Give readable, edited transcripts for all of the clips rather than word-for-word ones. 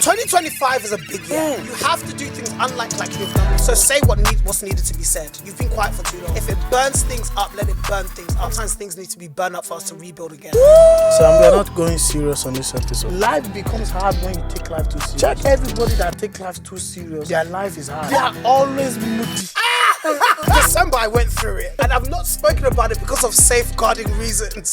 2025 is a big year. You have to do things unlike you've done. So say what's needed to be said. You've been quiet for too long. If it burns things up, let it burn things up. Sometimes things need to be burned up for us to rebuild again. So we're not going serious on this episode. Life becomes hard when you take life too serious. Check everybody that take life too serious. Their life is hard. They are always moody. December, I went through it, and I've not spoken about it because of safeguarding reasons.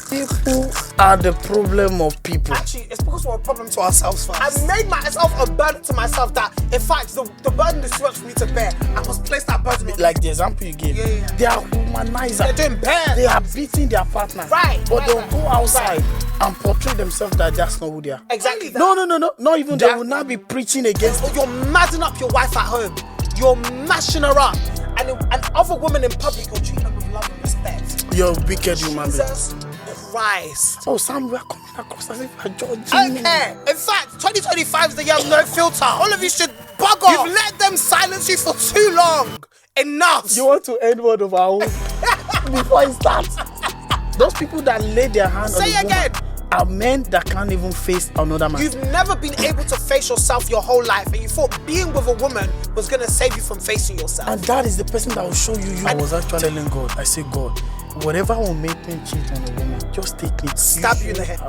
People are the problem of people. Actually, it's because we're a problem to ourselves first. I made myself a burden to myself that, in fact, the burden is too much for me to bear. I must place that burden on Like the example you gave. Yeah. They are humanizers. They're doing bad. They are beating their partner. Right. But they'll go outside and portray themselves that that's not who they are. Exactly. No. Not even they will not be preaching against it. You're madding up your wife at home. You're mashing her up. And other women in public, you're treating them with love and respect. You're a wicked human being. Jesus Christ. Oh, Sam, we are coming across as if we're judging. Okay. In fact, 2025 is the year of no filter. All of you should bug off. You've let them silence you for too long. Enough. You want to end word of our own before it starts? Those people that lay their hand on Say the again. woman are men that can't even face another man. You've never been able to face yourself your whole life, and you thought being with a woman was going to save you from facing yourself. And that is the person that will show you. I was actually telling God, I say, God, whatever will make me cheat on a woman, just take it. Stab you in the head.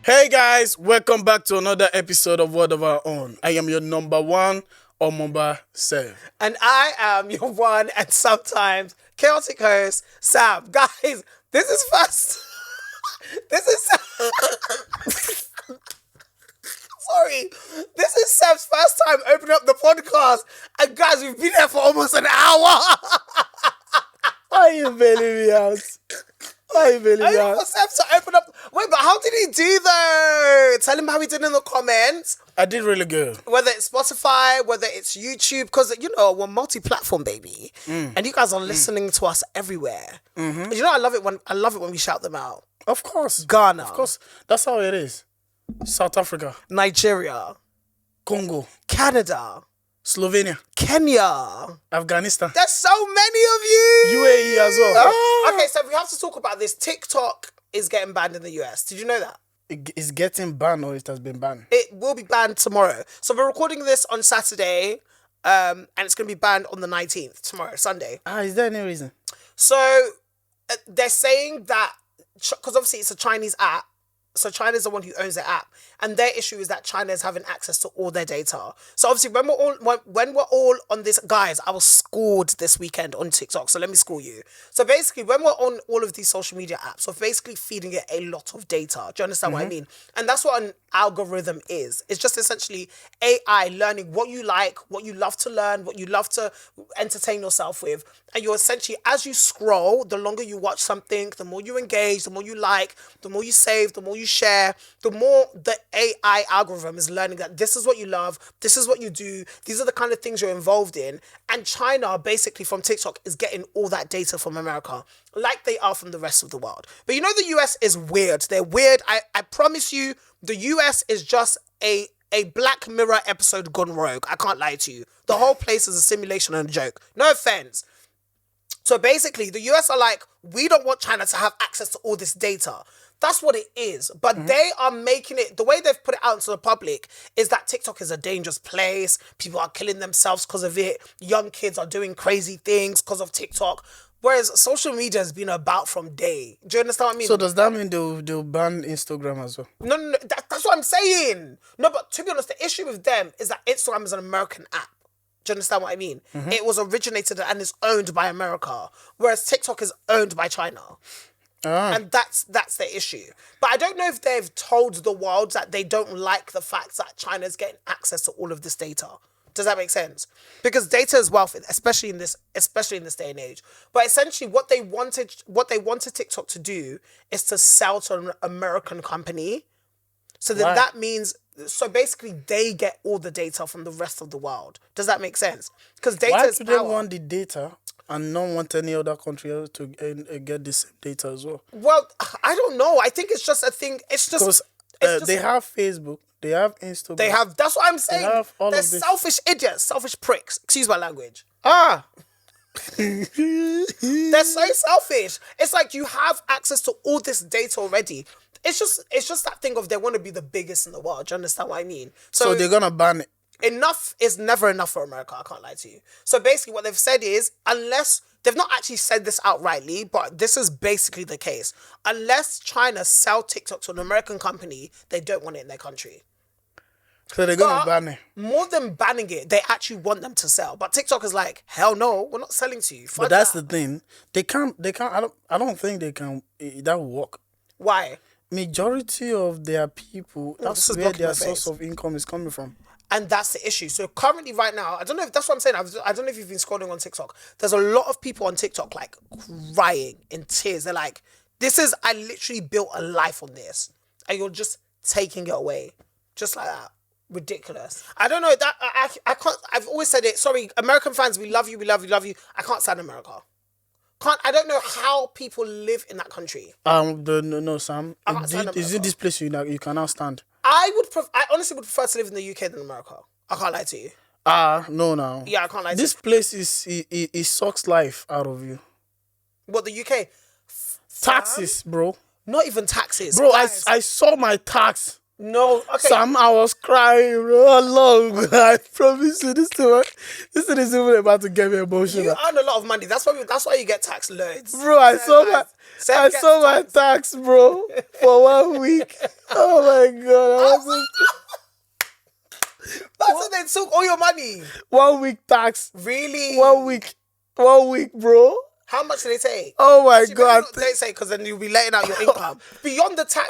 Hey guys, welcome back to another episode of Word of Our Own. I am your number one, Omumba Sev. And I am your one and sometimes chaotic host, Sam. Guys, this is first. Sorry. This is Sam's first time opening up the podcast. And guys, we've been here for almost an hour. Why you bailing me out? Why you bailing me I out? for Sam to open up. Wait, but how did he do though? Tell him how he did in the comments. I did really good. Whether it's Spotify, whether it's YouTube, because we're multi-platform, baby, and you guys are listening to us everywhere. Mm-hmm. You know, I love it when we shout them out. Of course. Ghana, Of course. That's how it is. South Africa. Nigeria, Congo. Canada, Slovenia. Kenya, Afghanistan. There's so many of you. UAE as well. Okay, so we have to talk about this. TikTok is getting banned in the US. Did you know that? It's getting banned or it has been banned? It will be banned tomorrow. So we're recording this on Saturday, and it's going to be banned on the 19th, tomorrow, Sunday. Is there any reason? So they're saying that, because obviously it's a Chinese app, so China's the one who owns the app, and their issue is that China is having access to all their data. So obviously when we're all on this, guys, I was schooled this weekend on TikTok, so let me school you. So basically when we're on all of these social media apps, we're basically feeding it a lot of data. Do you understand what I mean? And that's what an algorithm is. It's just essentially AI learning what you like, what you love to learn, what you love to entertain yourself with. And you're essentially, as you scroll, the longer you watch something, the more you engage, the more you like, the more you save, the more you share, the more the AI algorithm is learning that this is what you love, this is what you do, these are the kind of things you're involved in. And China, basically from TikTok, is getting all that data from America, like they are from the rest of the world. But you know the US is weird. They're weird. I promise you, the US is just a Black Mirror episode gone rogue. I can't lie to you. The whole place is a simulation and a joke. No offense. So basically, the US are like, we don't want China to have access to all this data. That's what it is. But they are making it, the way they've put it out into the public is that TikTok is a dangerous place. People are killing themselves because of it. Young kids are doing crazy things because of TikTok. Whereas social media has been about from day. Do you understand what I mean? So does that mean they'll ban Instagram as well? No. That's what I'm saying. No, but to be honest, the issue with them is that Instagram is an American app. Do you understand what I mean? It was originated and is owned by America, whereas TikTok is owned by China. And that's the issue. But I don't know if they've told the world that they don't like the fact that China's getting access to all of this data. Does that make sense? Because data is wealth, especially in this day and age. But essentially what they wanted TikTok to do is to sell to an American company. So that means, so basically they get all the data from the rest of the world. Does that make sense? Because data is power. Why do they want the data and not want any other country to get the same data as well? Well, I don't know. I think it's just a thing. It's just... Because they have Facebook, They have Instagram. They have. That's what I'm saying. have all They're of this. selfish idiots, selfish pricks. Excuse my language. Ah. They're so selfish. It's like you have access to all this data already. It's just that thing of they want to be the biggest in the world. Do you understand what I mean? So they're gonna ban it. Enough is never enough for America. I can't lie to you. So basically what they've said is, unless, they've not actually said this outrightly, but this is basically the case. Unless China sell TikTok to an American company, they don't want it in their country. So they're gonna ban it. More than banning it, they actually want them to sell. But TikTok is like, hell no, we're not selling to you. Fuck But that's that. the thing. They can't, I don't think they can, that will work. Why? Majority of their people, this that's is where blocking their my source face. of income is coming from. And that's the issue. So currently right now, I don't know if that's what I'm saying. I don't know if you've been scrolling on TikTok. There's a lot of people on TikTok like crying in tears. They're like, I literally built a life on this. And you're just taking it away. Just like that. Ridiculous. I don't know. That I can't, I've always said it. Sorry, American fans, we love you, we love you, love you. I can't stand America. I don't know how people live in that country. No, Sam. I can't stand Is America. it this place you cannot stand? I honestly would prefer to live in the UK than America. I can't lie to you. No. Yeah, I can't lie to This you. place it sucks life out of you. What, the UK? Taxes, bro. Not even taxes. Bro, Guys, I saw my tax. no, okay. Sam, I was crying, bro. Long. I promise you, this thing is even about to get me emotional. You earn a lot of money. That's why you get taxed loads. Bro, I saw my tax, bro, for 1 week. Oh my god. That's what they took all your money. 1 week tax. Really? 1 week. 1 week, bro. How much do they take? Oh my Actually, god. maybe don't say, because then you'll be letting out your income. Beyond the tax.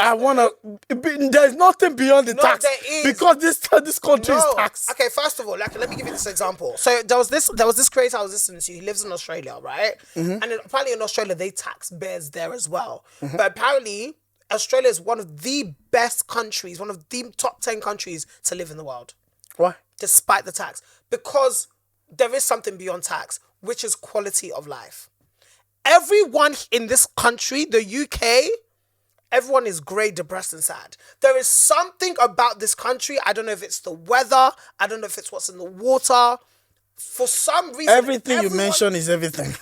There's nothing beyond the No, tax. there is. Because this country is taxed. Okay, first of all, like, let me give you this example. So there was this creator I was listening to. He lives in Australia, right? Mm-hmm. And apparently in Australia they tax bears there as well. But apparently Australia is one of the best countries, one of the top 10 countries to live in the world, Why? despite the tax, because there is something beyond tax, which is quality of life. Everyone in this country, the UK, everyone is grey, depressed and sad. There is something about this country. I don't know if it's the weather. I don't know if it's what's in the water. For some reason, Everything you mention is everything.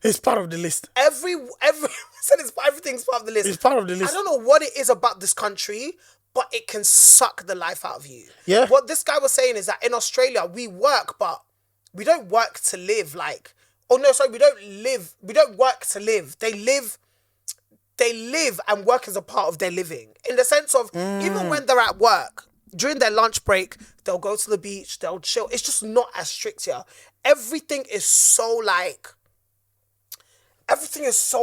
It's part of the list. everything's part of the list. It's part of the list. I don't know what it is about this country, but it can suck the life out of you. Yeah. What this guy was saying is that in Australia, we work, but we don't work to live. We don't work to live. They live and work as a part of their living. In the sense of, even when they're at work, during their lunch break, they'll go to the beach, they'll chill. It's just not as strict here. Everything is so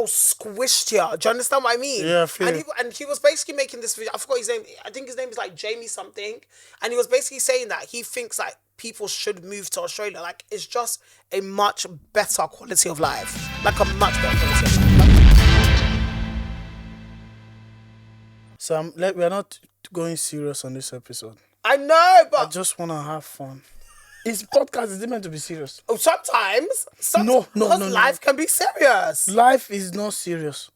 squished here. Do you understand what I mean? Yeah, I feel it. And he was basically making this video. I forgot his name. I think his name is like Jamie something. And he was basically saying that he thinks like people should move to Australia. Like, it's just a much better quality of life. Like a much better quality of life. Sam, we're not going serious on this episode. I know, I but just want to have fun. This podcast is meant to be serious. sometimes No. life can be serious. Life is not serious.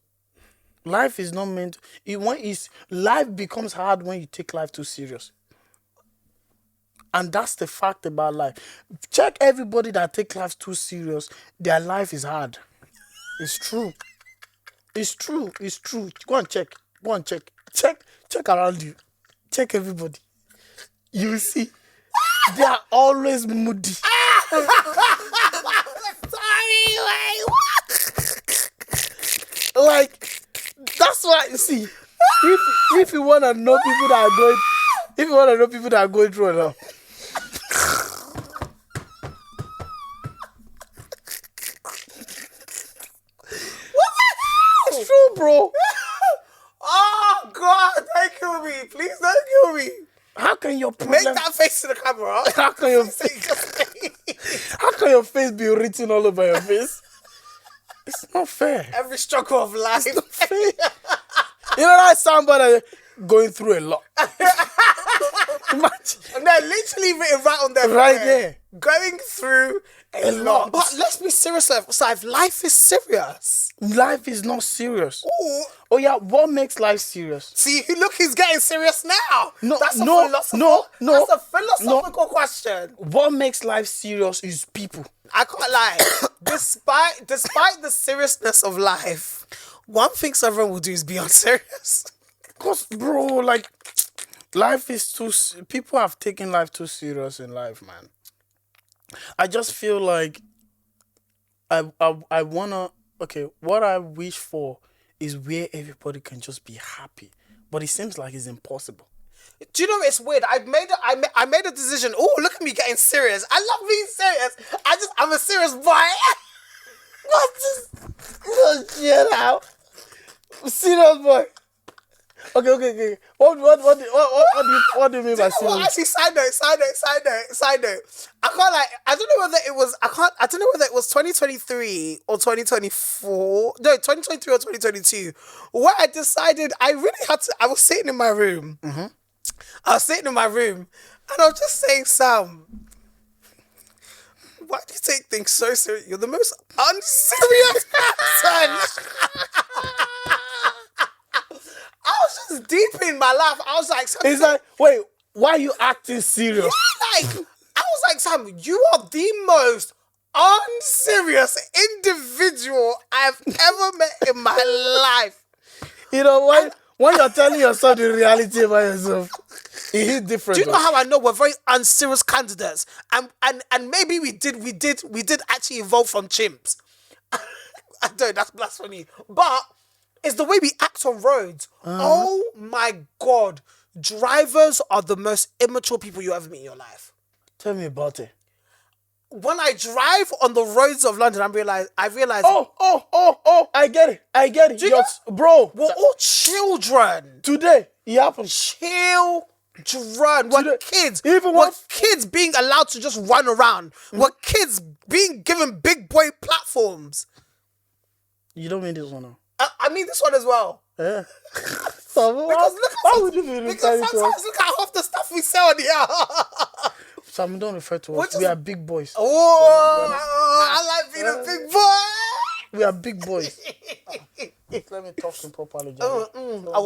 Life is not meant. Life becomes hard when you take life too serious. And that's the fact about life. Check everybody that take life too serious. Their life is hard. It's true. It's true. It's true. Go and check. Check around you. Check everybody. You will see. They are always moody. Sorry, wait, what? Like, that's why, you see, if you want to know people that are going through it now. It's true, bro. Oh God, don't kill me. Please don't kill me. How can your Make problem, that face to the camera. how can your face be written all over your face? It's not fair. Every struggle of life. You know that somebody going through a lot. Imagine. And they're literally written right on their Right forehead. there. Going through a lot. But let's be serious, life. Life is serious. Life is not serious. Ooh. Oh yeah, what makes life serious? See, look, he's getting serious now. No, That's a no, philosophical, no, That's a philosophical question. What makes life serious is people. I can't lie. despite the seriousness of life, one thing everyone will do is be unserious. Cause bro, like, life is people have taken life too serious in life, man. I just feel like I wanna, okay, what I wish for is where everybody can just be happy, but it seems like it's impossible. Do you know it's weird? I made a decision. Oh, look at me getting serious. I love being serious. I'm a serious boy. Oh shit out. Serious boy. Okay. What do you mean by serious? Well, actually, side note. I can't like. I don't know whether it was. I don't know whether it was 2023 or 2024. No, 2023 or 2022. Where I decided I really had to. I was sitting in my room. Mm-hmm. I was sitting in my room, and I was just saying, Sam, why do you take things so serious? You're the most unserious person. I was just deep in my life. I was like, Sam, It's like, wait, why are you acting serious? I was like, Sam, you are the most unserious individual I've ever met in my life. You know what? When you're telling yourself the reality about yourself, it is different. Do you know how I know we're very unserious candidates? And maybe we did actually evolve from chimps. I don't. That's blasphemy. But it's the way we act on roads. Oh my God, drivers are the most immature people you ever meet in your life. Tell me about it. When I drive on the roads of London, I realize. Oh, I get it. Do you know? Bro, We're all children. today, it happened. Children. We're kids. Even we're what- kids being allowed to just run around. We're kids being given big boy platforms. You don't mean this one now. I mean this one as well. Yeah. Because Because look would you be because referring to sometimes us? look at half the stuff we sell on here. Sam, don't refer to What us. is- We are big boys. Oh, I like being a big boy. We are big boys. Let me talk to him properly, Johnny. I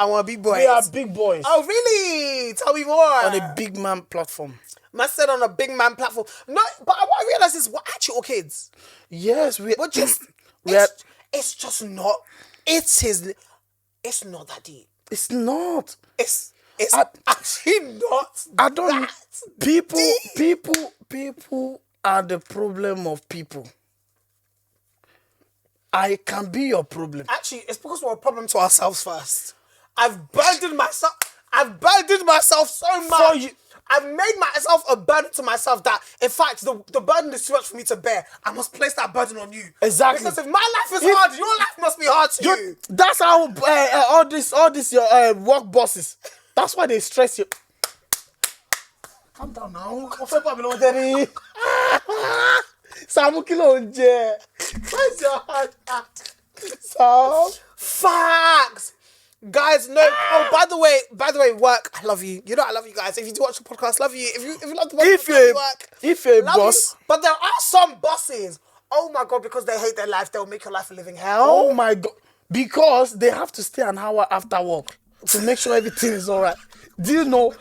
want big boys. We are big boys. Oh really? Tell me more. On a big man platform. Man said on a big man platform. No, but what I realize is we're actually all kids. Yes, we We're just. we are, It's just not. It's not that deep. it's not. It's I- actually not. I don't that people deep. people are the problem of people. I can be your problem. Actually, it's because we're a problem to ourselves first. I've burdened myself so much. For you- I've made myself a burden to myself that, in fact, the burden is too much for me to bear. I must place that burden on you. Exactly. Because if my life is hard, your life must be hard too. That's how all this your work bosses. That's why they stress you. Calm down now. Samu kilo oúnjẹ. Where's your heart at? Sam. Facts. Guys, no. Oh, by the way, work. I love you. You know I love you guys. If you do watch the podcast, love you. If you love the podcast, love you, work. If you're a Love boss, you. But there are some bosses. Oh my God, because they hate their life, they'll make your life a living hell. oh my God, because they have to stay an hour after work to make sure everything is alright. Do you know?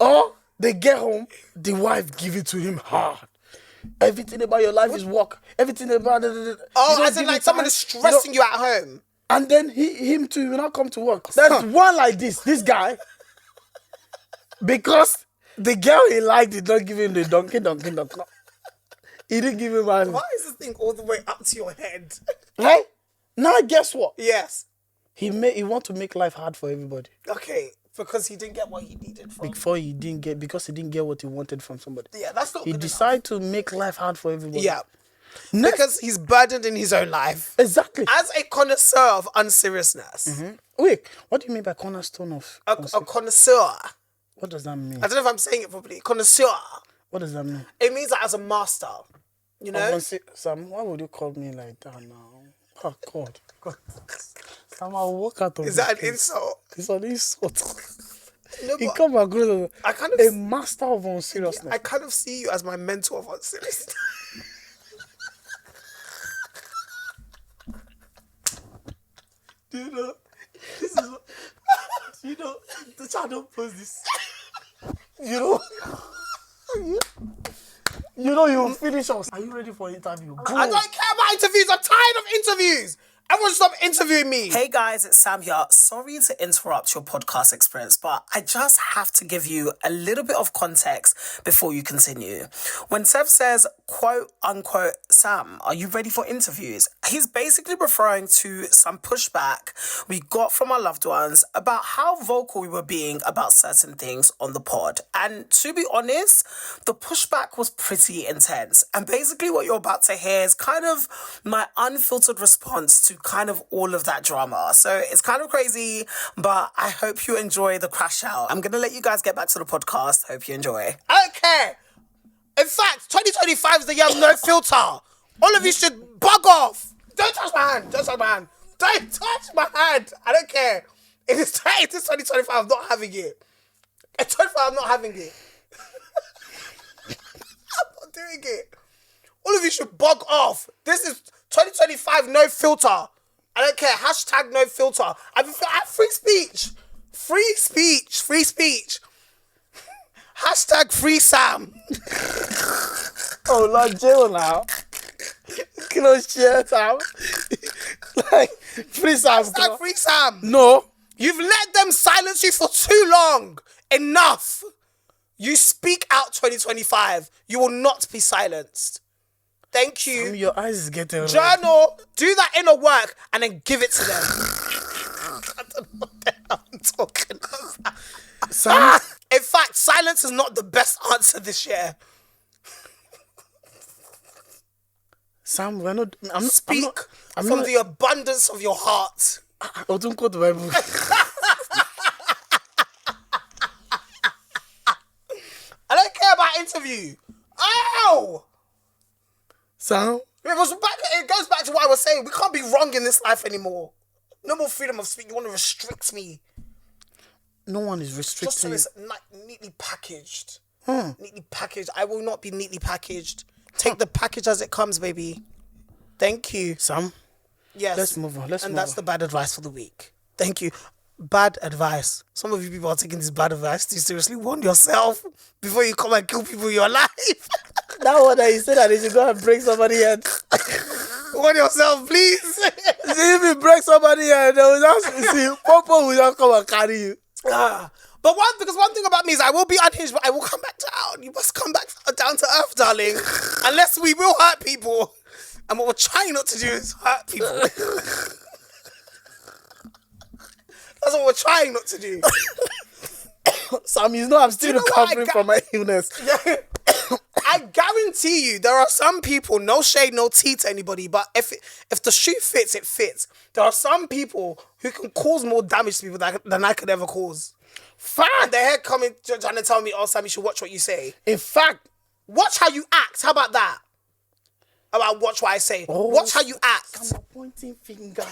Or they get home, the wife give it to him hard. Everything about your life is work. Everything about Oh, as in like someone is stressing you at home. And then him too will not come to work. There's one like this guy, because the girl he liked did not give him the donkey. He didn't give him money. Why is this thing all the way up to your head? Right? Now guess what? Yes. He want to make life hard for everybody. Okay. Because he didn't get what he needed from. Because he didn't get what he wanted from somebody. Yeah, that's not He good decided to make life hard for everybody. enough. Yeah. Next, Because he's burdened in his own life. exactly. As a connoisseur of unseriousness. Wait, what do you mean by cornerstone of? A connoisseur. What does that mean? I don't know if I'm saying it properly. Connoisseur. What does that mean? It means that as a master. You know? Sam, why would you call me like that now? Oh God. Sam, I'll walk out of Is this that an place. insult? It's an insult. No, He but come across I kind of as a master of unseriousness. I kind of see you as my mentor of unserious. Do you know? This is what, you know, the child don't post this. You know? You know you finish us. Are you ready for interview? I don't care about interviews. I'm tired of interviews. Everyone stop interviewing me. Hey guys, it's Sam here. Sorry to interrupt your podcast experience, but I just have to give you a little bit of context before you continue. When Sev says, quote unquote, Sam, are you ready for interviews? He's basically referring to some pushback we got from our loved ones about how vocal we were being about certain things on the pod. And to be honest, the pushback was pretty intense. And basically what you're about to hear is kind of my unfiltered response to kind of all of that drama. So it's kind of crazy, but I hope you enjoy the crash out. I'm going to let you guys get back to the podcast. Hope you enjoy. Okay. In fact, 2025 is the year of no filter. All of you should bug off. Don't touch my hand. Don't touch my hand. Don't touch my hand. I don't care. It is 2025. I'm not having it. It's 2025. I'm not having it. I'm not doing it. All of you should bug off. This is 2025, no filter. I don't care. Hashtag no filter. I free speech. Free speech. Free speech. Hashtag free Sam. Oh, Lord, jail now. Close shit, Sam. Like, free Sam. Hashtag free Sam. No. You've let them silence you for too long. Enough. You speak out 2025. You will not be silenced. Thank you. Sam, your eyes is getting red. Journal, do that inner work and then give it to them. I don't know what the hell I'm talking about. Sam, In fact, silence is not the best answer this year. Sam, we're not. I'm Speak I'm from not, the abundance of your heart. Oh, don't quote the Bible. I don't care about interview. Ow! Sam, It goes back to what I was saying. We can't be wrong in this life anymore. No more freedom of speech. You want to restrict me. no one is Just so restricting. it's neatly packaged. Neatly packaged. I will not be neatly packaged. Take the package as it comes, baby. Thank you. Sam, Yes. let's move on. And that's the bad advice for the week. Thank you. Bad advice. Some of you people are taking this bad advice too seriously. Warn yourself before you come and kill people in your life. that one that you said that you should go and break somebody's head. Warn yourself, please. See, if you break somebody's head, they will just see. Popo will just come and carry you. But because one thing about me is I will be unhinged, but I will come back down. You must come back down to earth, darling. Unless we will hurt people. And what we're trying not to do is hurt people. That's what we're trying not to do. Sam, you know I'm still know what I recovering from my illness. I guarantee you, there are some people, no shade, no tea to anybody, but if the shoe fits, it fits. There are some people who can cause more damage to people than I could ever cause. And they're here coming, trying to tell me, oh, Sam, you should watch what you say. In fact, Watch how you act. How about that? How about watch what I say? Watch how you act. I'm pointing finger.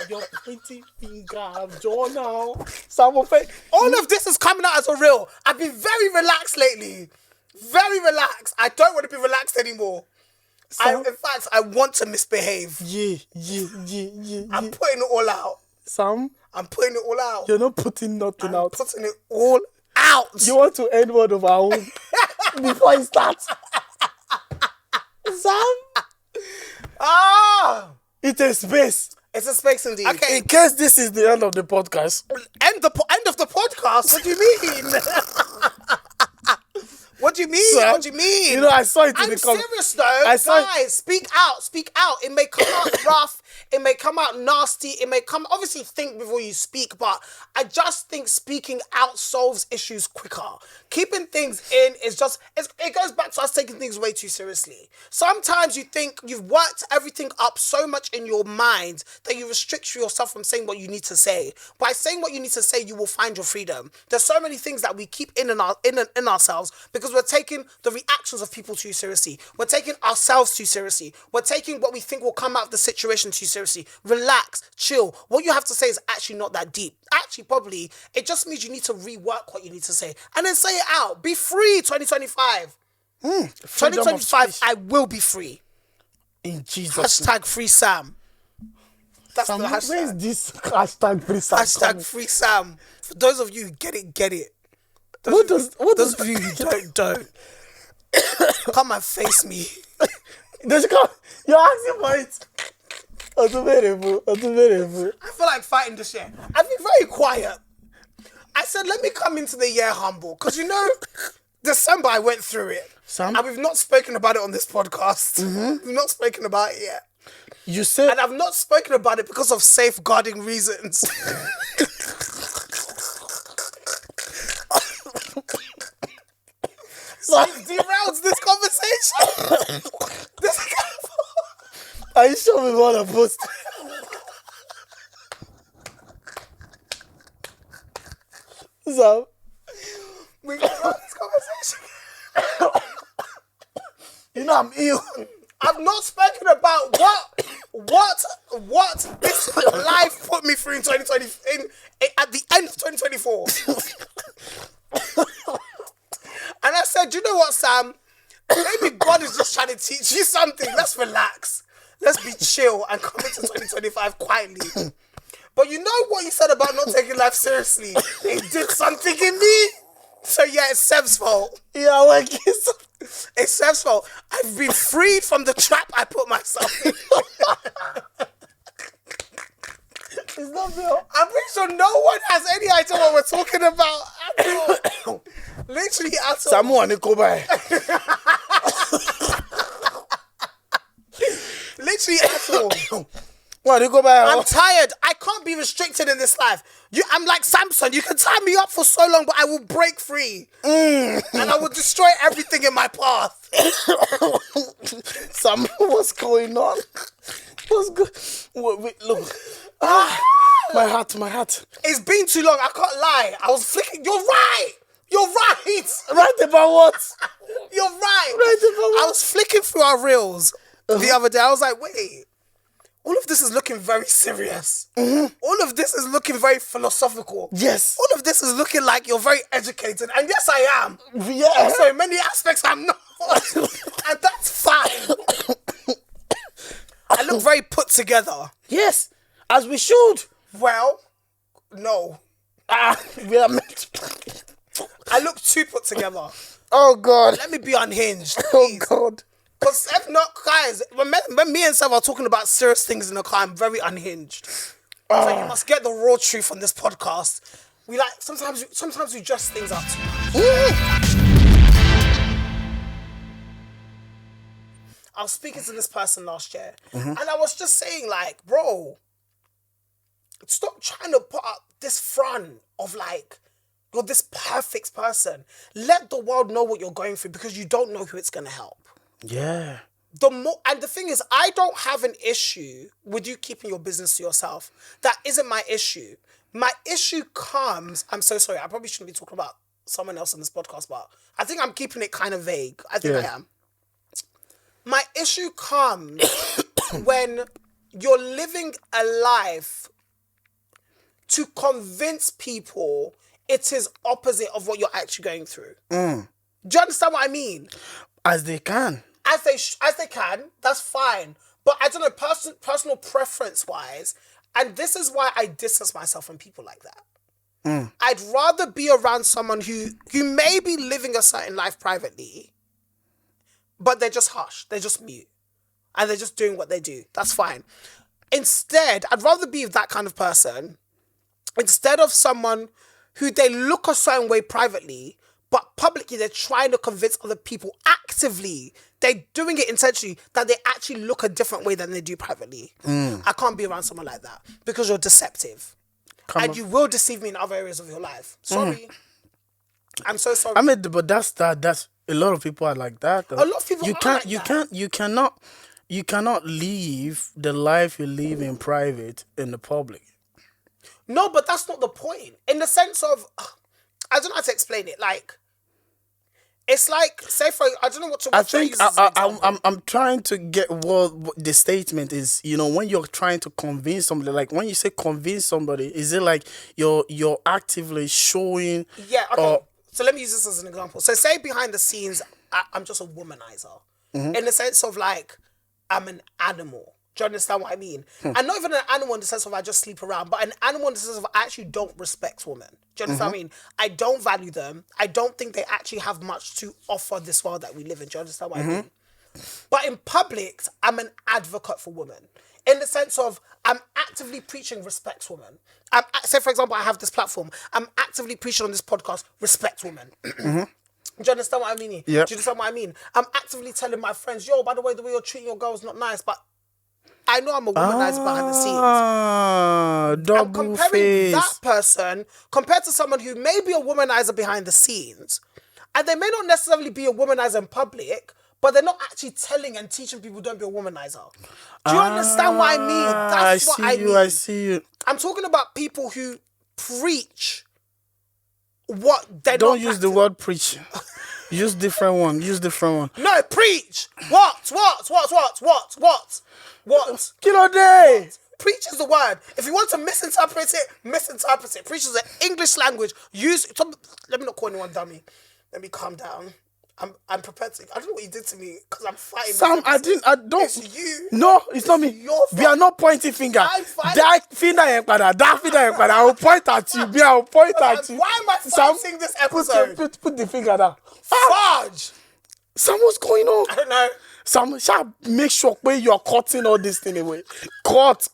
You're pointing finger. Joe now. Sam, All of this is coming out as a real. I've been very relaxed lately. Very relaxed. I don't want to be relaxed anymore. Sam? In fact, I want to misbehave. Yeah. I'm putting it all out. Sam, I'm putting it all out. you're not putting nothing I'm out. putting it all out. You want to end word of our own before it starts. Sam, it's a space. It's a space indeed. Okay. In case this is the end of the podcast. End of the podcast? What do you mean? What do you mean? Sam, What do you mean? You know, I saw it in I'm the comments. serious though. Guys, speak out. Speak out. It may come out rough. It may come out nasty. It may come... Obviously, think before you speak, but I just think speaking out solves issues quicker. Keeping things in is just... It goes back to us taking things way too seriously. Sometimes you think you've worked everything up so much in your mind that you restrict yourself from saying what you need to say. By saying what you need to say, you will find your freedom. There's so many things that we keep in ourselves because we're taking the reactions of people too seriously. We're taking ourselves too seriously. We're taking what we think will come out of the situation too seriously. Relax, chill. What you have to say is actually not that deep. Actually, probably, it just means you need to rework what you need to say. And then say it out. Be free, 2025. 2025, I will be free. In Jesus' name. Hashtag free Sam. That's Sam, the hashtag. where is this hashtag free Sam? Hashtag free Sam. For those of you who get it, get it. What does Those of you who don't. Come and face me. Does it come? You're asking for it. Unbelievable. I feel like fighting this year. I've been very quiet. I said, let me come into the year humble. Because December I went through it. Sam? And we've not spoken about it on this podcast. We've not spoken about it yet. You said... And I've not spoken about it because of safeguarding reasons. So it derails this conversation. Are you sure we want to post? So, We can have this conversation. I'm ill. I've not spoken about what this life put me through in 2020, at the end of 2024. And I said, you know what, Sam? Maybe God is just trying to teach you something. Let's relax. Let's be chill and come into 2025 quietly. But you know what you said about not taking life seriously? It did something in me. So yeah, it's Seb's fault. Yeah, like It's Seb's fault. I've been freed from the trap I put myself in. it's not real. I'm pretty sure no one has any idea what we're talking about at all. Literally at all. Someone to go by. Literally at all. What you go by? I'm tired. I can't be restricted in this life. I'm like Samson. You can tie me up for so long, but I will break free. And I will destroy everything in my path. Sam, what's going on? What's good? Wait, look. My heart. It's been too long. I can't lie. I was flicking. You're right. Right about what? You're right. Right about what? I was flicking through our reels the other day. I was like, wait. All of this is looking very serious. All of this is looking very philosophical. Yes. All of this is looking like you're very educated. And yes, I am. Yeah. So in many aspects, I'm not. And that's fine. I look very put together. Yes. As we should. Well, no. We are meant to. I look too put together. Oh, God. Let me be unhinged. Oh, Please. God. Because if not, guys, when me and Sam are talking about serious things in the car, I'm very unhinged. So you must get the raw truth on this podcast. We sometimes we dress things up too much. I was speaking to this person last year, and I was just saying, like, bro, stop trying to put up this front of like, you're this perfect person. Let the world know what you're going through because you don't know who it's gonna help. Yeah. And the thing is, I don't have an issue with you keeping your business to yourself. That isn't my issue. My issue comes, I'm so sorry, I probably shouldn't be talking about someone else on this podcast, but I think I'm keeping it kind of vague. I think I am. My issue comes when you're living a life to convince people it is opposite of what you're actually going through. Do you understand what I mean? As they can. As they can, that's fine. But I don't know, personal preference wise, and this is why I distance myself from people like that. I'd rather be around someone who may be living a certain life privately, but they're just hush, they're just mute, and they're just doing what they do. That's fine. Instead, I'd rather be that kind of person instead of someone who they look a certain way privately, but publicly they're trying to convince other people actively, they're doing it intentionally, that they actually look a different way than they do privately. I can't be around someone like that because you're deceptive. You will deceive me in other areas of your life. Sorry. I'm so sorry. I mean, but that's a lot of people are like that. Though. A lot of people You cannot live the life you live in private in the public. No, but that's not the point. In the sense of, I don't know how to explain it. Like, It's like, say for, I don't know what to. I what should think use as an example? I'm trying to get what the statement is. You know, when you're trying to convince somebody, like when you say convince somebody, is it like you're actively showing? Yeah, okay. So let me use this as an example. So say behind the scenes, I'm just a womanizer. In the sense of like, I'm an animal. Do you understand what I mean? And not even an animal in the sense of I just sleep around, but an animal in the sense of I actually don't respect women. Do you understand what I mean? I don't value them. I don't think they actually have much to offer this world that we live in. Do you understand what I mean? But in public, I'm an advocate for women. In the sense of I'm actively preaching respect women. Say, for example, I have this platform. I'm actively preaching on this podcast, respect women. Do you understand what I mean? Yep. Do you understand what I mean? I'm actively telling my friends, yo, by the way you're treating your girl is not nice, but I know I'm a womanizer behind the scenes. I'm Double comparing face. that person compared to someone who may be a womanizer behind the scenes, and they may not necessarily be a womanizer in public, but they're not actually telling and teaching people don't be a womanizer. Do you understand what I mean? That's what I mean. I see you. I'm talking about people who preach what they Don't use the word preach. Use different one. No, preach. What? Kilo day. Preach is the word. If you want to misinterpret it, misinterpret it. Preach is an English language. Let me not call anyone dummy. Let me calm down. I'm prepared to. I don't know what you did to me because I'm fighting. Sam, I don't. It's you. No, it's not me. Your We are not pointing finger. I'm fighting. That finger, I will point at you. Me, I will point at you. Why am I Sam, fighting this episode? put the finger down. Fudge. Sam, what's going on? I don't know. Sam, shall make sure where you're cutting all this thing away. Cut.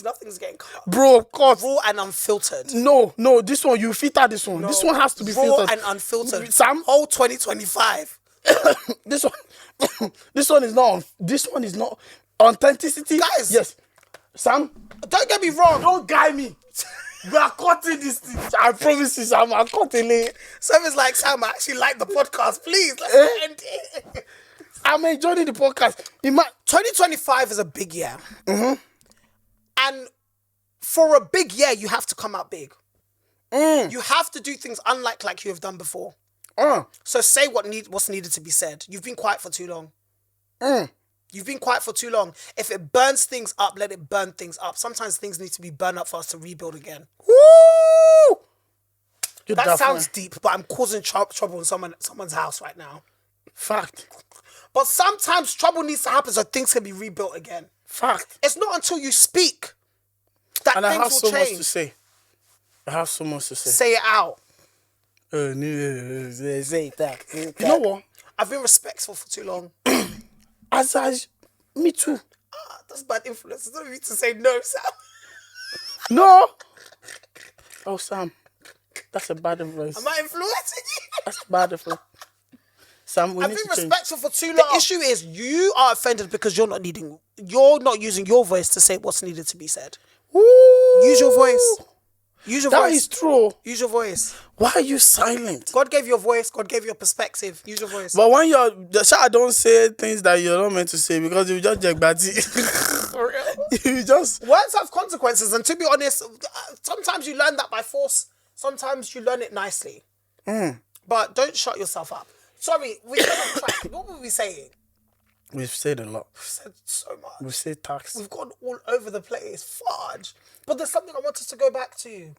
Nothing's getting cut. Bro, cut. Raw and unfiltered. No, this one, you filter this one. This one has to be raw filtered. and unfiltered. Sam, whole 2025. this one is not authenticity. Guys. Yes. Sam, Don't get me wrong. don't guide me. We are cutting this thing. I promise you, Sam, I'm cutting it. Sam is like, Sam, I actually like the podcast. Please, let's end it. I'm enjoying the podcast. 2025 is a big year. And for a big year, you have to come out big. You have to do things unlike like you have done before. So say what's needed to be said. You've been quiet for too long. You've been quiet for too long. If it burns things up, let it burn things up. Sometimes things need to be burned up for us to rebuild again. Woo! That sounds deep, but I'm causing trouble in someone's house right now. Fact. But sometimes trouble needs to happen so things can be rebuilt again. Fact. It's not until you speak that And I things have will so change. much to say. I have so much to say. Say it out. Say that. You know what? I've been respectful for too long. Me too. That's bad influence. It's not me to say no, Sam. No. Oh, Sam. That's a bad influence. Am I influencing you? That's a bad influence. Sam, we I've need been to change. respectful for too long. The issue is you are offended because you're not using your voice to say what's needed to be said. Woo! Use your voice. Use your That voice. is true. Use your voice. Why are you silent? God gave you a voice. God gave you a perspective. Use your voice. But when don't say things that you're not meant to say because you just check batty. For real. You just Words have consequences, and to be honest, sometimes you learn that by force. Sometimes you learn it nicely. But don't shut yourself up. Sorry, we got off track. What were we saying? we've said a lot. We've said so much. We've said tax. We've gone all over the place. Fudge. But there's something I want us to go back to.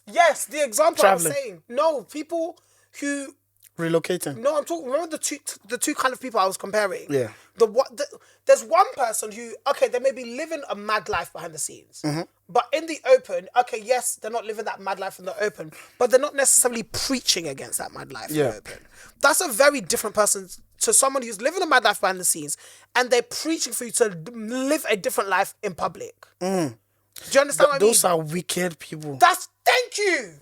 Yes, the example Traveling. I was saying. No, people who... Relocating. No, I'm talking... Remember the two kind of people I was comparing? Yeah. There's one person who... Okay, they may be living a mad life behind the scenes. Mm-hmm. But in the open... Okay, yes, they're not living that mad life in the open. But they're not necessarily preaching against that mad life in the open. That's a very different person to someone who's living a mad life behind the scenes. And they're preaching for you to live a different life in public. Do you understand what I mean? Those are wicked people. Thank you.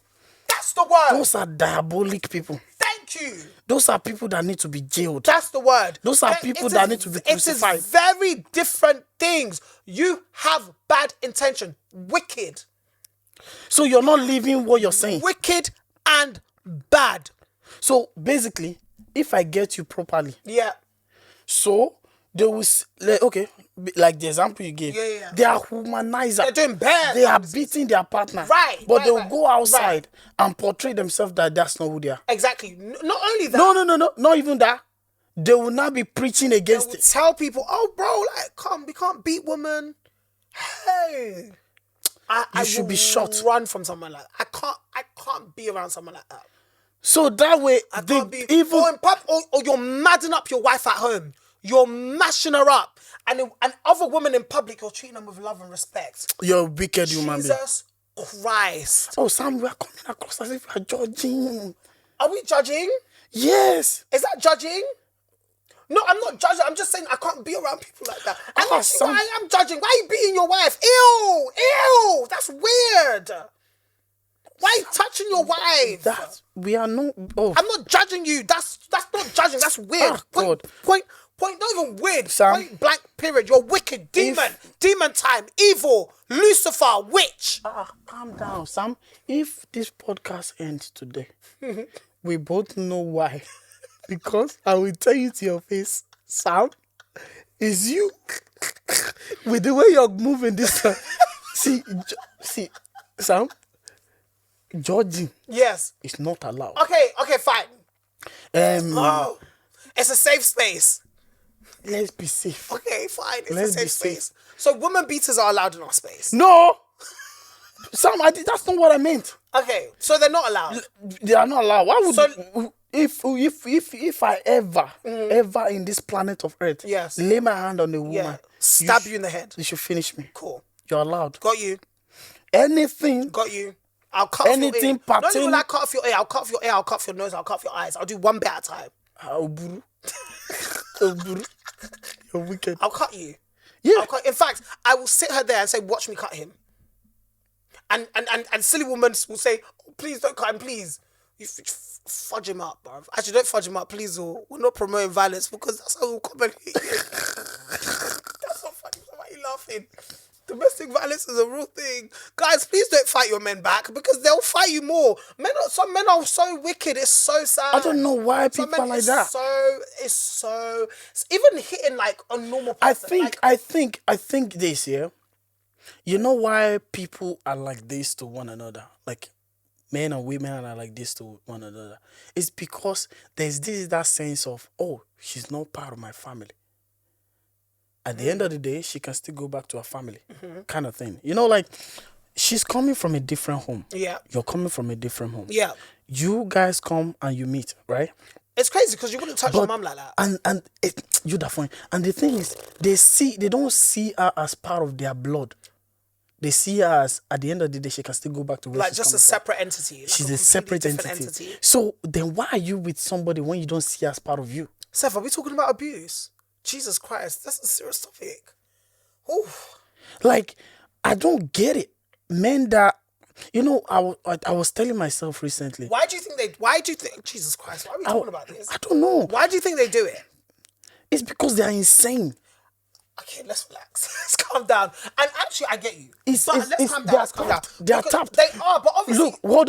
That's the word. Those are diabolic people. Thank you. Those are people that need to be jailed. That's the word. Those are people that need to be crucified. It is very different things. You have bad intention. Wicked. So you're not living what you're saying. Wicked and bad. So basically, if I get you properly, Yeah. so they will okay, like the example you gave. Yeah. They are humanizer. They're doing bad. They are beating their partner. Right, But right, they will right, go outside and portray themselves that that's not who they are. Exactly. Not only that. No. Not even that. They will not be preaching against They will it. tell people, oh, bro, like, come, we can't beat women. Hey. I should will be shot. Run from someone like that. I can't be around someone like that. So that way, I they can't be. even Or, in pub, or you're madding up your wife at home. You're mashing her up. And other women in public, you're treating them with love and respect. you're a wicked human being. Jesus Christ. Oh, Sam, we are coming across as if we are judging. Are we judging? Yes. Is that judging? No, I'm not judging. I'm just saying I can't be around people like that. And Oh, actually, why I am judging? Why are you beating your wife? Ew! That's weird. Why are you touching your wife? That we are not. Oh, I'm not judging you. That's not judging. That's weird. Oh, Point. Not even weird. Sam, Point blank. Period. You're wicked. Demon. Demon time. Evil. Lucifer. Witch. calm down, Sam. If this podcast ends today, we both know why. Because I will tell you to your face, Sam, is you with the way you're moving this time. see, Sam, judging Yes. is not allowed. Okay. Fine. Um, It's a safe space. let's be safe. Okay, fine. It's Let's a safe be safe. space. So women beaters are allowed in our space. No, Sam, that's not what I meant. Okay, so they're not allowed. They are not allowed. Why would So- if I ever in this planet of Earth, Yes. lay my hand on a woman, Yeah. Stab you in the head. you should finish me. Cool. You're allowed. Got you. Anything. Got you. I'll cut off your Anything ear. Not even pertaining- like cut off your ear. I'll cut off your ear. I'll cut off your nose. I'll cut off your eyes. I'll do one bit at a time. Oburu. Oburu. You're wicked. I'll cut you. Yeah. In fact, I will sit her there and say, "Watch me cut him." And silly women will say, oh, "Please don't cut him, please." You fudge him up, bruv. Actually, don't fudge him up, please. We're not promoting violence because that's how we'll comment. That's not funny. Why are you laughing? Domestic violence is a real thing. Guys, please don't fight your men back because they'll fight you more. Some men are so wicked. It's so sad. I don't know why Some people are men, like it's that. It's even hitting like a normal person. I think this, yeah. You know why people are like this to one another? Like men and women are like this to one another. It's because there's that sense of, oh, she's not part of my family. At the end of the day, she can still go back to her family, kind of thing. You know, like, she's coming from a different home. Yeah. You're coming from a different home. Yeah. You guys come and you meet, right? It's crazy because you wouldn't touch your mum like that. And you that funny. And the thing is, they don't see her as part of their blood. They see her as, at the end of the day, she can still go back to where Like she's just a coming separate entity. Like She's a a separate completely entity. different So then why are you with somebody when you don't see her as part of you? Seth, are we talking about abuse? Jesus Christ, that's a serious topic. Oof. Like, I don't get it. Men that, you know, I was telling myself recently. Why do you think, Jesus Christ, why are we talking about this? I don't know. Why do you think they do it? It's because they are insane. Okay, let's relax. Let's calm down. And actually, I get you. Let's calm down. Let's calm down. They are Because tapped. They are, but obviously... Look, hold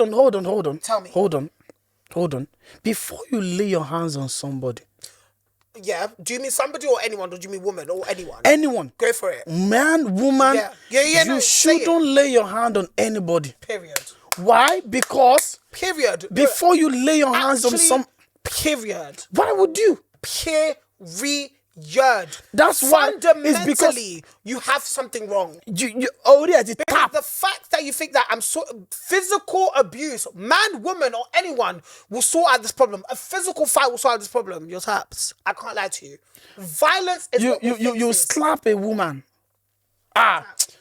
on. Tell me. Hold on. Before you lay your hands on somebody, Yeah, do you mean somebody or anyone? Or do you mean woman or anyone? anyone, Go for it. man, woman, Yeah, no, you say shouldn't lay your hand on anybody. Period. Why? Because Period. before you lay your hands on Actually, some, Period. why would you? Period. That's why. It's because Fundamentally, you have something wrong. you already at the Because top. the fact that you think that physical abuse, man, woman, or anyone will sort out this problem. A physical fight will sort out this problem. Your taps. I can't lie to you. Violence is what You slap a woman.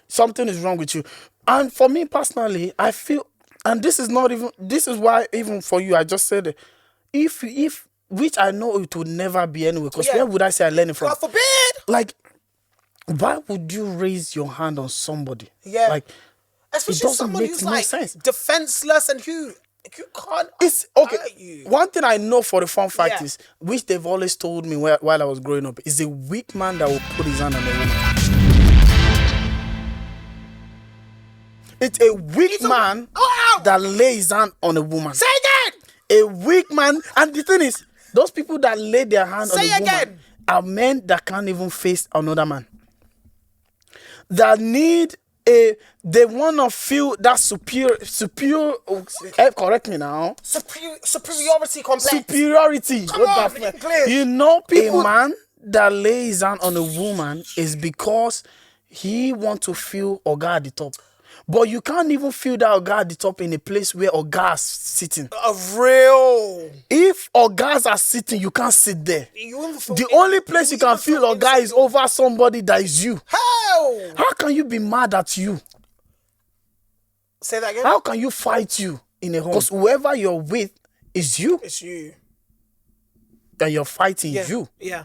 Something is wrong with you. And for me personally, I feel, and this is why even for you, I just said it. If which I know it would never be anyway, because where would I say I learn it from? God forbid. Like, why would you raise your hand on somebody? Yeah. Like, Especially doesn't someone make who's no like sense. defenseless and who you can't. it's okay. hurt you. One thing I know for the fun fact Yeah. is, which they've always told me while I was growing up, is a weak man that will put his hand on a woman. It's a weak man that lays his hand on a woman. Say again. A weak man, and the thing is, those people that lay their hand on Say a woman, again. are men that can't even face another man. That need they want to feel that superior. Correct me now. Superiority complex. Superiority. Come on, English. You know, a man that lays down on a woman is because he want to feel Oga at the top. But you can't even feel that Oga at the top in a place where Oga is sitting. A real. If Ogas are sitting, you can't sit there. The only place you can feel Oga is over somebody that is you. How? How can you be mad at you? Say that again. How can you fight you in a home? Because whoever you're with is you. It's you. And you're fighting you. Yeah.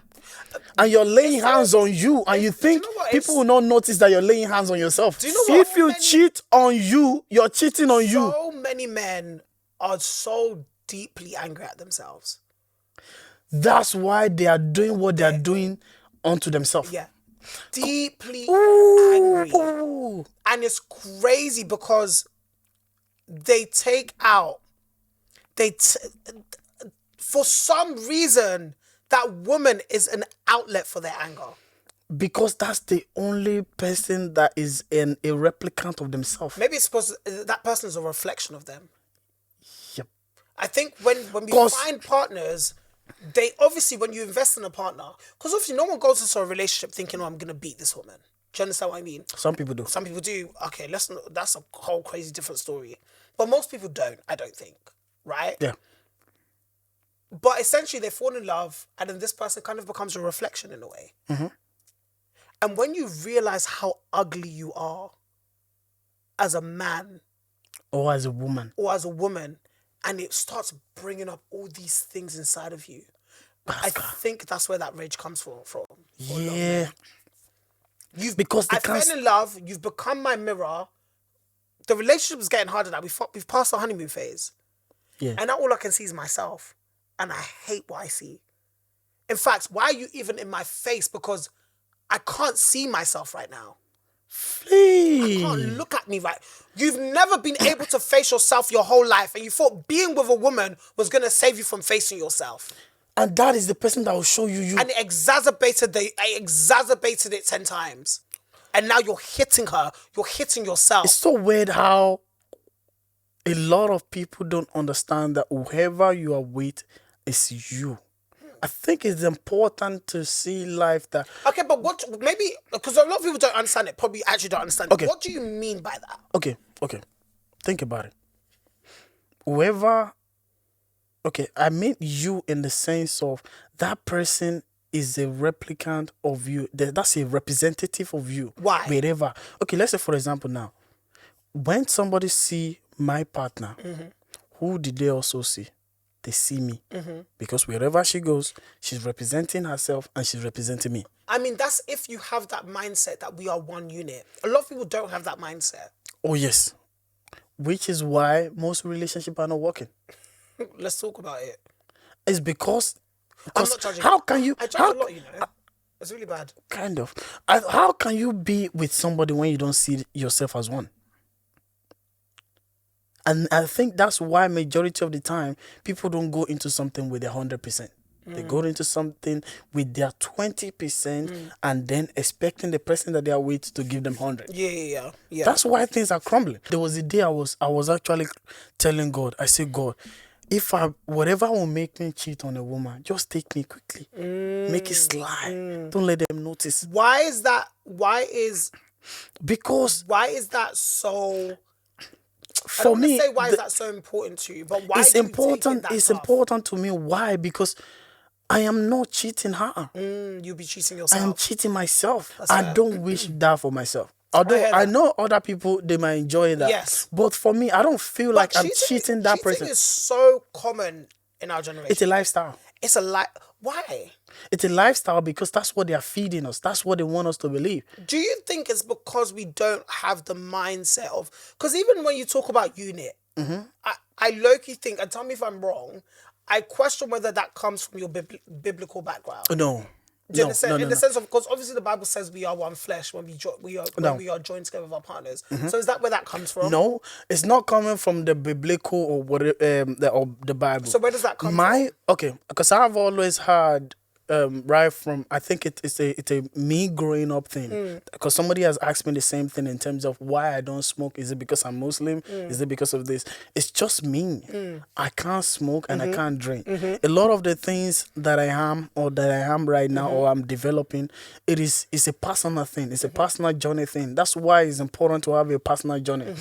And you're laying hands on you. And you think people will not notice that you're laying hands on yourself. Do you know what? If you cheat on you, you're cheating on you. So many men are so deeply angry at themselves. That's why they are doing what they are doing unto themselves. Yeah. Deeply angry. Ooh. And it's crazy because they take out, for some reason, that woman is an outlet for their anger. Because that's the only person that is a replicant of themselves. Maybe it's supposed to, that person is a reflection of them. Yep. I think when we find partners, they obviously, when you invest in a partner, because obviously no one goes into a relationship thinking, oh, I'm going to beat this woman. Do you understand what I mean? Some people do. Some people do. Okay, that's a whole crazy different story. But most people don't, I don't think. Right? Yeah. But essentially they fall in love and then this person kind of becomes a reflection in a way. Mm-hmm. And when you realize how ugly you are as a man. Or as a woman. And it starts bringing up all these things inside of you. I think that's where that rage comes from. Yeah. I fell in love. You've become my mirror. The relationship is getting harder now. We've passed the honeymoon phase. Yeah. And now all I can see is myself. And I hate what I see. In fact, why are you even in my face? Because I can't see myself right now. Flee. You can't look at me right. You've never been able to face yourself your whole life, and you thought being with a woman was going to save you from facing yourself. And that is the person that will show you. And it exacerbated it 10 times. And now you're hitting her. You're hitting yourself. It's so weird how a lot of people don't understand that whoever you are with is you. I think it's important to see life that... Okay, but what... Maybe... Because a lot of people don't understand it. Probably actually don't understand it. What do you mean by that? Okay. Think about it. Whoever... Okay, I mean you in the sense of that person is a replicant of you. That's a representative of you. Why? Wherever. Okay, let's say for example now. When somebody see my partner, who did they also see? They see me. Because wherever she goes, she's representing herself and she's representing me. I mean, that's if you have that mindset that we are one unit. A lot of people don't have that mindset. Oh, yes. Which is why most relationships are not working. Let's talk about it. It's because I'm not judging. How can you... I judge a lot, you know. It's really bad. Kind of. How can you be with somebody when you don't see yourself as one? And I think that's why majority of the time, people don't go into something with their 100%. They go into something with their 20% and then expecting the person that they are with to give them 100. Yeah. That's why things are crumbling. There was a day I was actually telling God, I said, God, if whatever will make me cheat on a woman, just take me quickly. Make it slide. Don't let them notice. Why is that? Because... Why is that so... For me, why is that so important to you? But why it's do you important. take it that It's tough? important to me. Why? Because I am not cheating her. You'll be cheating yourself. I am cheating myself. That's I fair. don't wish that for myself. Although I know other people, they might enjoy that. Yes. But for me, I don't feel like I'm cheating that person. Cheating is so common in our generation. It's a lifestyle. Why? It's a lifestyle because that's what they are feeding us. That's what they want us to believe. Do you think it's because we don't have the mindset of... Because even when you talk about unit, I low-key think, and tell me if I'm wrong, I question whether that comes from your biblical background. No. In the sense of, because obviously the Bible says we are one flesh when we are joined together with our partners. So is that where that comes from? No, it's not coming from the biblical or what or the Bible. So where does that come from? Okay, because I've always heard right from, I think it's a me growing up thing, because somebody has asked me the same thing in terms of why I don't smoke. Is it because I'm Muslim? Is it because of this? It's just me. I can't smoke and I can't drink. A lot of the things that I am right now or I'm developing, it's a personal thing. It's a personal journey thing. That's why it's important to have a personal journey.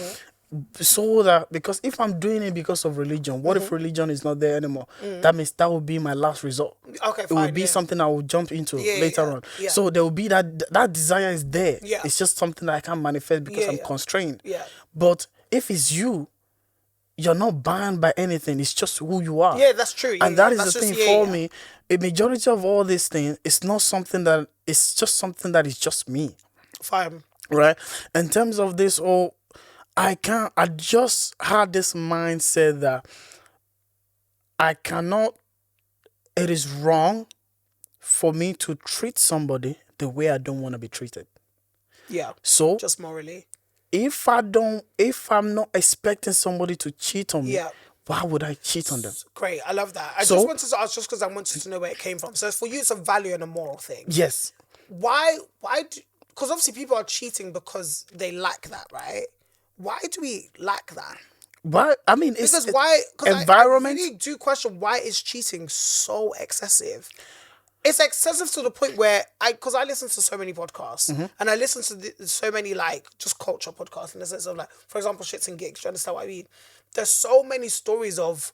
So that, because if I'm doing it because of religion, what if religion is not there anymore? That means that will be my last result. Okay, It will fine, be something I will jump into later on. Yeah. So there will be that desire is there. Yeah. It's just something that I can't manifest because Yeah, I'm yeah. constrained. Yeah. But if it's you, you're not bound by anything. It's just who you are. Yeah, that's true. And Yeah, that is that's the just- thing yeah, for yeah. me. A majority of all these things, it's not something that, it's just something that is just me. Fine. Right? In terms of this, I just had this mindset that it is wrong for me to treat somebody the way I don't want to be treated. Yeah. So Just morally. if I'm not expecting somebody to cheat on me, Yeah. why would I cheat on them? Great. I love that. I So- just wanted to ask just because I wanted to know where it came from. So for you, it's a value and a moral thing. Yes. Why because obviously people are cheating because they like that, right? Why do we like that? Why? I mean, it's Because why? Because environment. I really do question, why is cheating so excessive? It's excessive to the point where because I listen to so many podcasts and I listen to so many like just culture podcasts in the sense of like, for example, Shits and Gigs. Do you understand what I mean? There's so many stories of,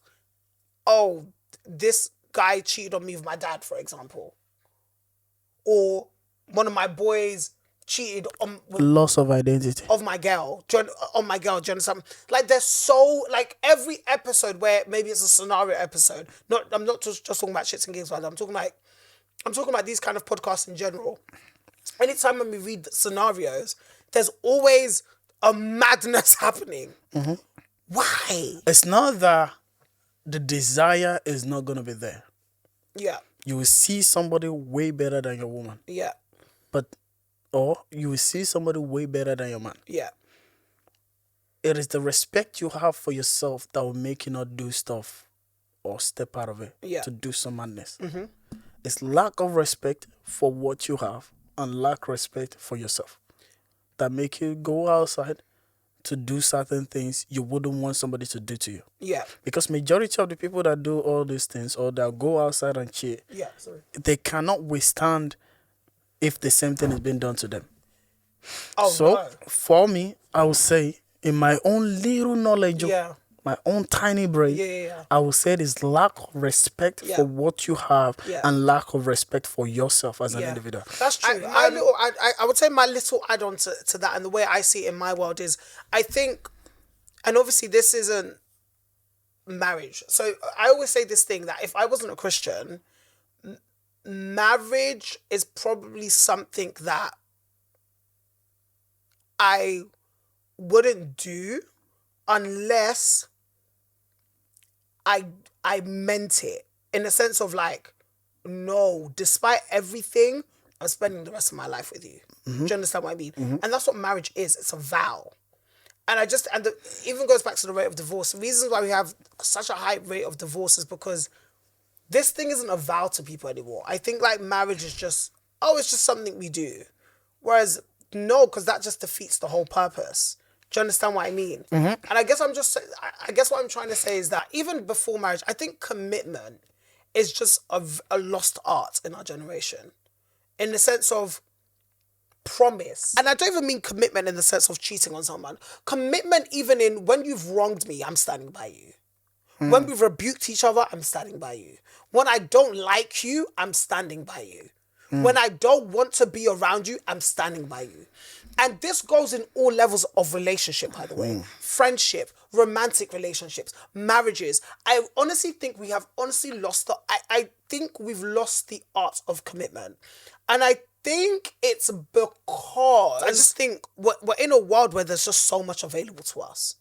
oh, this guy cheated on me with my dad, for example, or one of my boys cheated on Loss of identity. of my girl, on my girl, do you understand? Like there's so, like every episode where maybe it's a scenario episode, I'm not just talking about Shits and Gigs, but I'm talking about these kind of podcasts in general. Anytime when we read scenarios, there's always a madness happening. Why? It's not that the desire is not going to be there. Yeah, You will see somebody way better than your woman, yeah, or you will see somebody way better than your man. yeah, It is the respect you have for yourself that will make you not do stuff or step out of it Yeah. to do some madness. It's lack of respect for what you have and lack respect for yourself that make you go outside to do certain things you wouldn't want somebody to do to you. yeah, Because majority of the people that do all these things or that go outside and cheat, yeah. Sorry. they cannot withstand if the same thing is being done to them. Oh, So no. for me, I would say in my own little knowledge, Yeah. my own tiny brain, Yeah. I would say it is lack of respect Yeah. for what you have Yeah. and lack of respect for yourself as an individual. That's true. I would say my little add-on to that and the way I see it in my world is, I think, and obviously this isn't marriage. So I always say this thing that if I wasn't a Christian, marriage is probably something that I wouldn't do unless I meant it, in the sense of like, no, despite everything, I'm spending the rest of my life with you. Do you understand what I mean? And that's what marriage is. It's a vow. And it even goes back to the rate of divorce. The reasons why we have such a high rate of divorce is because this thing isn't a vow to people anymore. I think like marriage is just, it's just something we do. Whereas no, because that just defeats the whole purpose. Do you understand what I mean? And I guess what I'm trying to say is that even before marriage, I think commitment is just a lost art in our generation. In the sense of promise. And I don't even mean commitment in the sense of cheating on someone. Commitment even in when you've wronged me, I'm standing by you. When we've rebuked each other, I'm standing by you. When I don't like you, I'm standing by you. When I don't want to be around you, I'm standing by you. And this goes in all levels of relationship, by the way. Friendship, romantic relationships, marriages. I honestly think we have lost I think we've lost the art of commitment. And I think it's because I just think we're in a world where there's just so much available to us.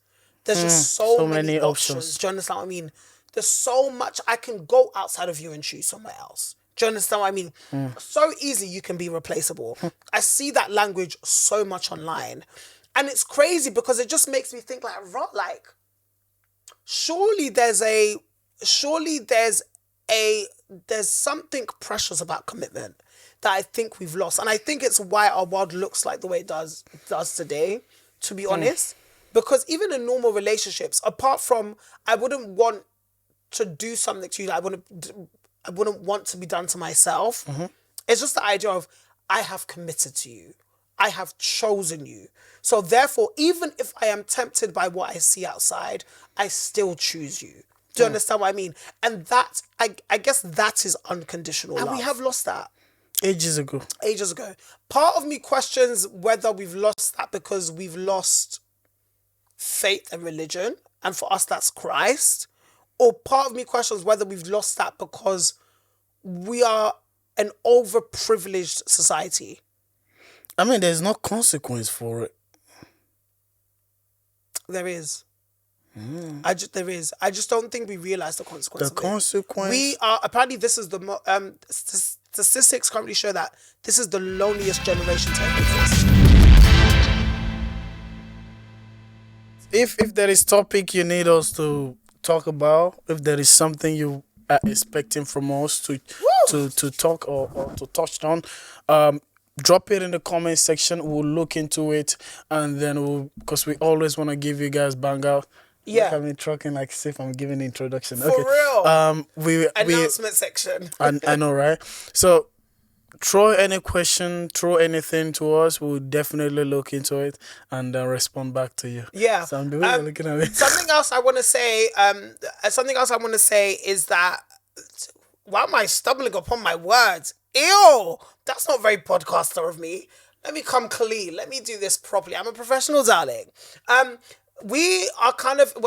There's just so many options. Do you understand what I mean? There's so much. I can go outside of you and choose somewhere else. Do you understand what I mean? So easy you can be replaceable. I see that language so much online. And it's crazy because it just makes me think like, surely there's there's something precious about commitment that I think we've lost. And I think it's why our world looks like the way it does today, to be honest. Because even in normal relationships, apart from, I wouldn't want to do something to you that I wouldn't want to be done to myself. It's just the idea of, I have committed to you. I have chosen you. So therefore, even if I am tempted by what I see outside, I still choose you. Do you understand what I mean? And that, I guess that is unconditional love. And we have lost that. Ages ago. Part of me questions whether we've lost that because we've lost faith and religion. And for us, that's Christ. Or part of me questions whether we've lost that because we are an overprivileged society. I mean, there's no consequence for it. There is. There is. I just don't think we realize the consequence. The consequence. We are, apparently this is the statistics currently show that this is the loneliest generation to ever exist. If there is topic you need us to talk about, if there is something you are expecting from us to talk or to touch on, drop it in the comment section. We'll look into it, and then because we always want to give you guys bang out. Yeah, like I've been trucking like as if I'm giving the introduction. For real. We announcement section. I know, right? So throw any question, throw anything to us. We'll definitely look into it and respond back to you. Yeah. So I'm doing looking at me. Something else I want to say. Is that, why am I stumbling upon my words? Ew, that's not very podcaster of me. Let me come clean. Let me do this properly. I'm a professional, darling. We're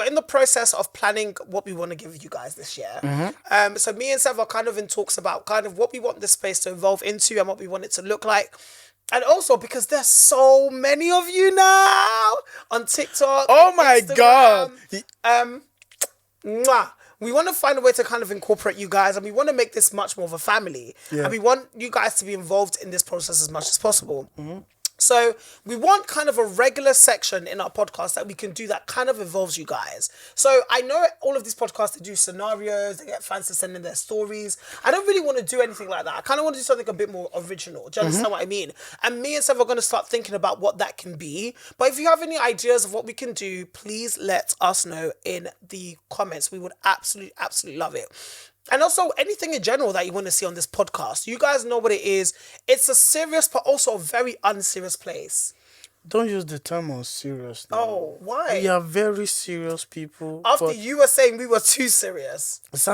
in the process of planning what we want to give you guys this year. So me and Sev are kind of in talks about kind of what we want this space to evolve into and what we want it to look like. And also because there's so many of you now on TikTok. Oh my God. We want to find a way to kind of incorporate you guys, and we want to make this much more of a family. Yeah. And we want you guys to be involved in this process as much as possible. So we want kind of a regular section in our podcast that we can do that kind of involves you guys. So I know all of these podcasts, they do scenarios, they get fans to send in their stories. I don't really want to do anything like that. I kind of want to do something a bit more original. Do you understand what I mean? And me and Sev are going to start thinking about what that can be. But if you have any ideas of what we can do, please let us know in the comments. We would absolutely love it. And also anything in general that you want to see on this podcast. You guys know what it is. It's a serious but also a very unserious place. Don't use the term unserious. No. Oh, why? We are very serious people. After you were saying we were too serious. It's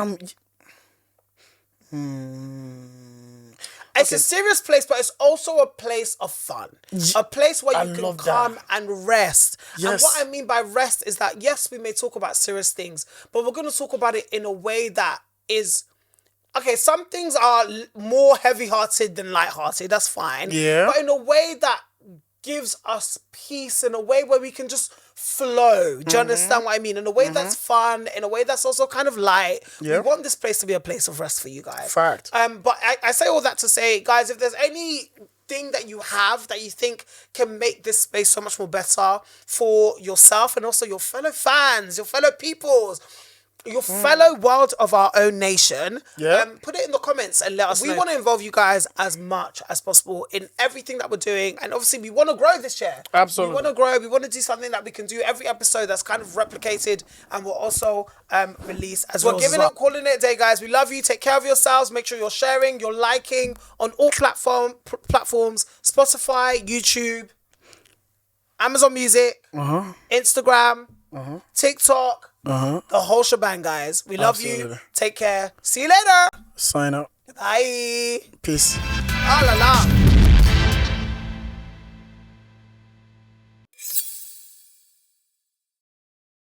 a serious place, but it's also a place of fun. A place where you can come and rest. Yes. And what I mean by rest is that, yes, we may talk about serious things, but we're going to talk about it in a way that is, okay, some things are more heavy-hearted than light-hearted. That's fine. Yeah. But in a way that gives us peace, in a way where we can just flow. Do you understand what I mean? In a way that's fun, in a way that's also kind of light. Yep. We want this place to be a place of rest for you guys. Fact. But I say all that to say, guys, if there's anything that you have that you think can make this space so much more better for yourself and also your fellow fans, your fellow peoples, your fellow world of our own nation, put it in the comments and let us know. We want to involve you guys as much as possible in everything that we're doing, and obviously we want to grow this year. Absolutely. We want to grow. We want to do something that we can do every episode that's kind of replicated and we'll also release as well. We're giving up, calling it a day, guys. We love you. Take care of yourselves. Make sure you're sharing, you're liking on all platforms, Spotify, YouTube, Amazon Music, Instagram, TikTok, the whole shebang, guys. We love you. Take care. See you later. Sign up. Bye. Peace. Ah la la.